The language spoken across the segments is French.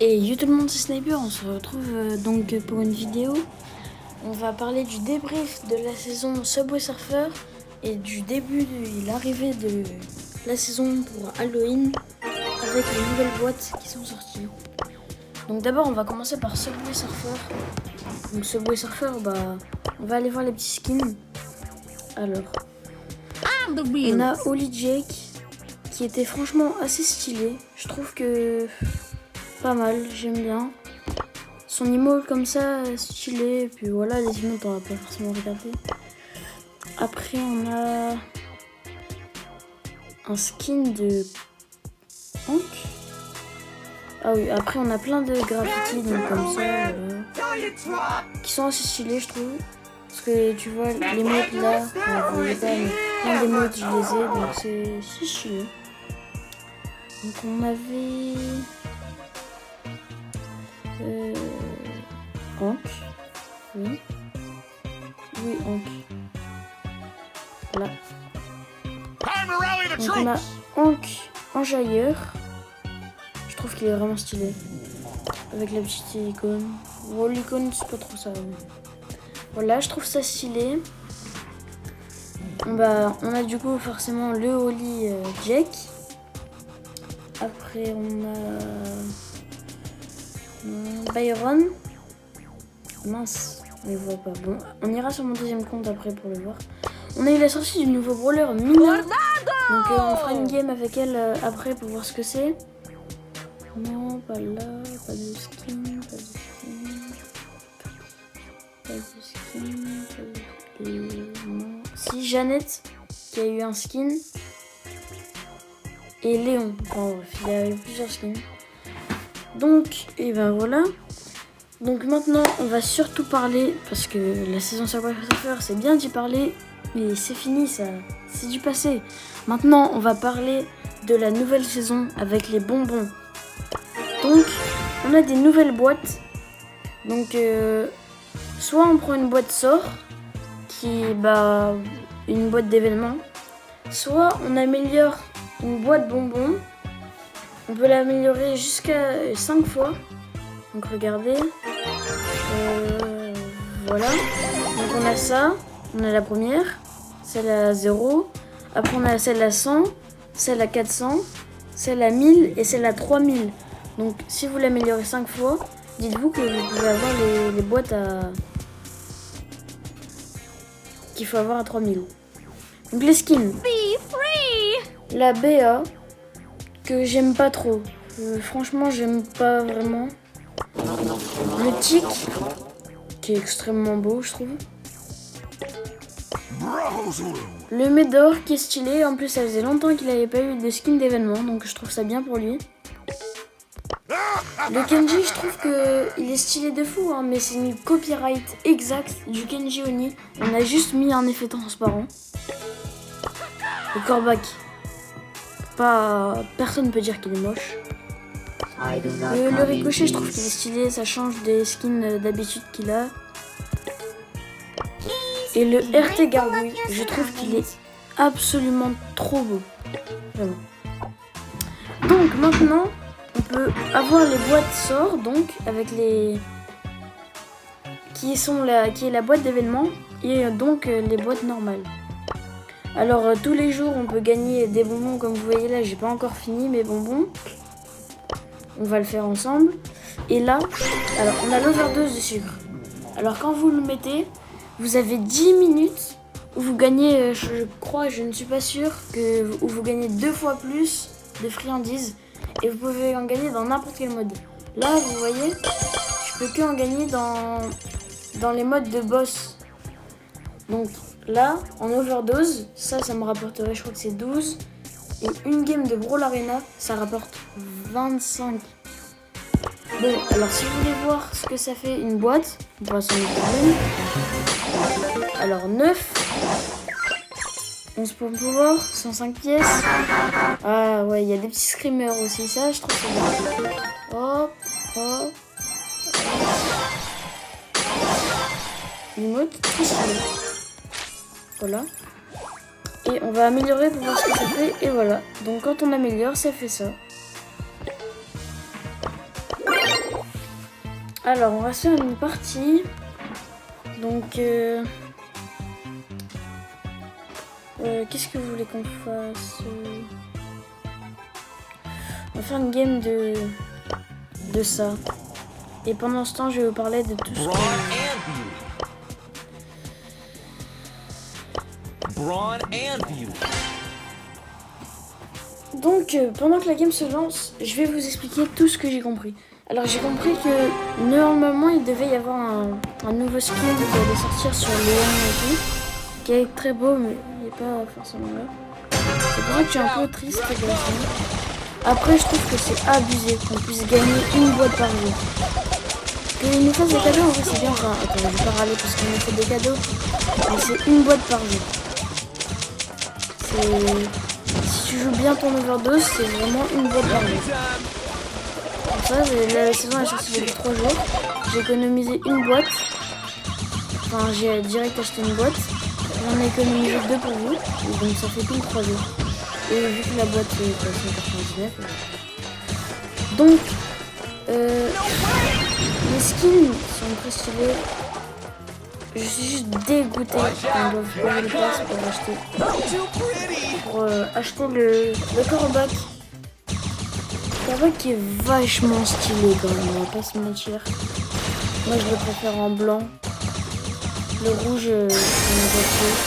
Et yo tout le monde, c'est Sniper, on se retrouve donc pour une vidéo. On va parler du débrief de la saison Subway Surfer et du début de l'arrivée de la saison pour Halloween avec les nouvelles boîtes qui sont sorties. Donc d'abord on va commencer par Subway Surfer. Donc Subway Surfer, on va aller voir les petits skins. Alors, on a Holly Jake qui était franchement assez stylé. Je trouve que pas mal, j'aime bien. Son emote comme ça, stylé. Et puis voilà, les emotes on va pas forcément regarder. Après on a un skin de Hank. Ah oui, après on a plein de graffitis donc comme ça, qui sont assez stylés je trouve. Parce que tu vois les modes là, vous voyez pas, mais plein des modes je les ai, donc c'est stylé. Donc on avait Hank, oui, Hank. Voilà. Donc on a Hank Enjailleur. Je trouve qu'il est vraiment stylé. Avec la petite icône. Bon, l'icône c'est pas trop ça. Mais... voilà, je trouve ça stylé. On a du coup forcément le Holly Jack. Après on a Byron. Mince, on ne voit pas. Bon, on ira sur mon deuxième compte après pour le voir. On a eu la sortie du nouveau brawler Mina. Donc on fera une game avec elle après pour voir ce que c'est. Non, pas là, pas de skin, pas de skin. Pas de skin, pas de... non. Si, Jeannette qui a eu un skin. Et Léon. Enfin bref, il y a eu plusieurs skins. Donc, et ben voilà. Donc maintenant, on va surtout parler, parce que la saison Subway Surfer, c'est bien d'y parler, mais c'est fini ça, c'est du passé. Maintenant, on va parler de la nouvelle saison avec les bonbons. Donc, on a des nouvelles boîtes. Donc, soit on prend une boîte sort, qui est une boîte d'événements, soit on améliore une boîte bonbons. On peut l'améliorer jusqu'à 5 fois. Donc regardez, voilà, donc on a ça, on a la première, celle à 0, après on a celle à 100, celle à 400, celle à 1000 et celle à 3000. Donc si vous l'améliorez 5 fois, dites-vous que vous pouvez avoir les boîtes qu'il faut avoir à 3000. Donc les skins, la BA, que j'aime pas trop, franchement j'aime pas vraiment. Le tic, qui est extrêmement beau, je trouve. Le Médor, qui est stylé. En plus, ça faisait longtemps qu'il n'avait pas eu de skin d'événement, donc je trouve ça bien pour lui. Le Kenji, je trouve qu'il est stylé de fou, hein, mais c'est une copyright exacte du Kenji Oni. On a juste mis un effet transparent. Le Corbac, personne ne peut dire qu'il est moche. Le Ricochet, je trouve qu'il est stylé, ça change des skins d'habitude qu'il a. Et le RT Gargouille, je trouve qu'il est absolument trop beau. Vraiment. Donc maintenant, on peut avoir les boîtes sort, donc avec les qui est la boîte d'événements et donc les boîtes normales. Alors tous les jours, on peut gagner des bonbons, comme vous voyez là, j'ai pas encore fini mes bonbons. On va le faire ensemble. Et là, alors on a l'overdose de sucre. Alors quand vous le mettez, vous avez 10 minutes où vous gagnez, je crois, je ne suis pas sûre, où vous gagnez 2 fois plus de friandises. Et vous pouvez en gagner dans n'importe quel mode. Là, vous voyez, je peux que en gagner dans les modes de boss. Donc là, en overdose, ça me rapporterait, je crois que c'est 12. Et une game de Brawl Arena, ça rapporte 25. Bon, alors si vous voulez voir ce que ça fait une boîte, on va s'en mettre. Alors 9, 11 points de pouvoir, 105 pièces. Ah ouais, il y a des petits screamers aussi, ça je trouve ça bien. Hop, hop. Emote, très stylé. Voilà. Et on va améliorer pour voir ce que ça fait. Et voilà. Donc quand on améliore, ça fait ça. Alors, on va se faire une partie. Donc, qu'est-ce que vous voulez qu'on fasse? On va faire une game de ça. Et pendant ce temps, je vais vous parler de tout ce que... Donc, pendant que la game se lance, je vais vous expliquer tout ce que j'ai compris. Alors, j'ai compris que normalement, il devait y avoir un nouveau skin qui allait sortir sur Léon et tout, qui est très beau, mais il n'est pas forcément là. C'est pour ça que je suis un peu triste de ça. Après, je trouve que c'est abusé qu'on puisse gagner une boîte par jour. Qu'ils nous fassent des cadeaux, en vrai, c'est bien. Enfin, attends, je vais pas râler parce qu'on nous fait des cadeaux, mais c'est une boîte par jour. Si tu joues bien ton overdose, c'est vraiment une boîte par jour. Comme ça, la saison est sortie depuis 3 jours. J'ai économisé une boîte. Enfin, j'ai direct acheté une boîte. J'en ai économisé 2 pour vous. Donc ça fait plus de 3 jours. Et vu que la boîte est 199. Donc, les skins sont très stylés. Je suis juste dégoûtée qu'on doive payer le pass pour acheter le Corbac. Le Corbac qui est vachement stylé quand même, on va pas se mentir. Moi je le préfère en blanc. Le rouge, je me retrouve.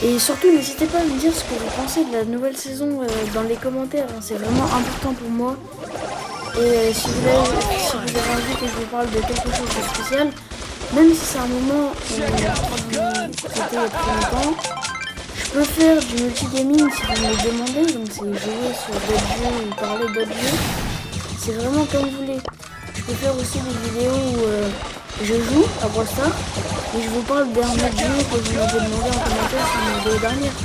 Et surtout, n'hésitez pas à me dire ce que vous pensez de la nouvelle saison dans les commentaires. Hein. C'est vraiment important pour moi. Et si vous avez envie que je vous parle de quelque chose de spécial, même si c'est un moment qui était il y a très longtemps, je peux faire du multigaming si vous me le demandez. Donc c'est jouer sur d'autres jeux ou parler d'autres jeux. C'est vraiment comme vous voulez. Je peux faire aussi des vidéos où je joue à Brawl Stars et je vous parle d'un autre jeu que vous m'avez demandé en commentaire sur ma vidéo dernière.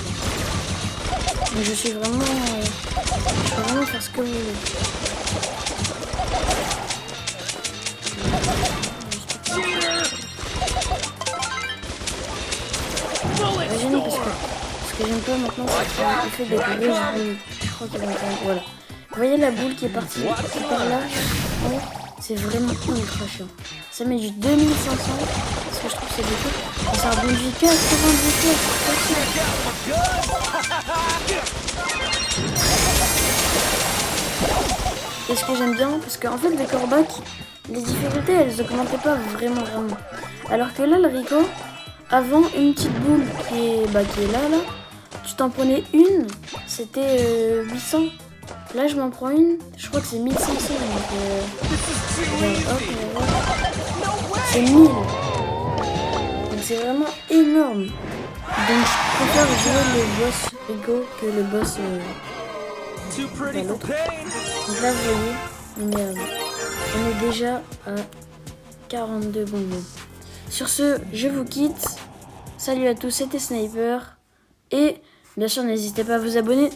Donc je peux vraiment faire ce que vous voulez. Gêné parce que j'aime pas maintenant, c'est qu'il fait des grosses boules. Je crois qu'il va faire. Voilà. Vous voyez la boule qui est partie par là? C'est vraiment ultra chiant. Ça met du 2500 parce que je trouve que c'est beaucoup. Et ça rebondit du 98 Et ce que j'aime bien, parce qu'en fait, les Corbac, les difficultés, elles augmentaient pas vraiment. Alors que là, le Rico, avant, une petite boule qui est là, tu t'en prenais une, c'était 800. Là, je m'en prends une, je crois que c'est 1500. C'est 1000. Donc c'est vraiment énorme. Donc je préfère jouer le boss Rico que le boss l'autre. Donc là, vous voyez, on est déjà à 42 bonbons. Sur ce, je vous quitte. Salut à tous, c'était Sniper. Et bien sûr, n'hésitez pas à vous abonner.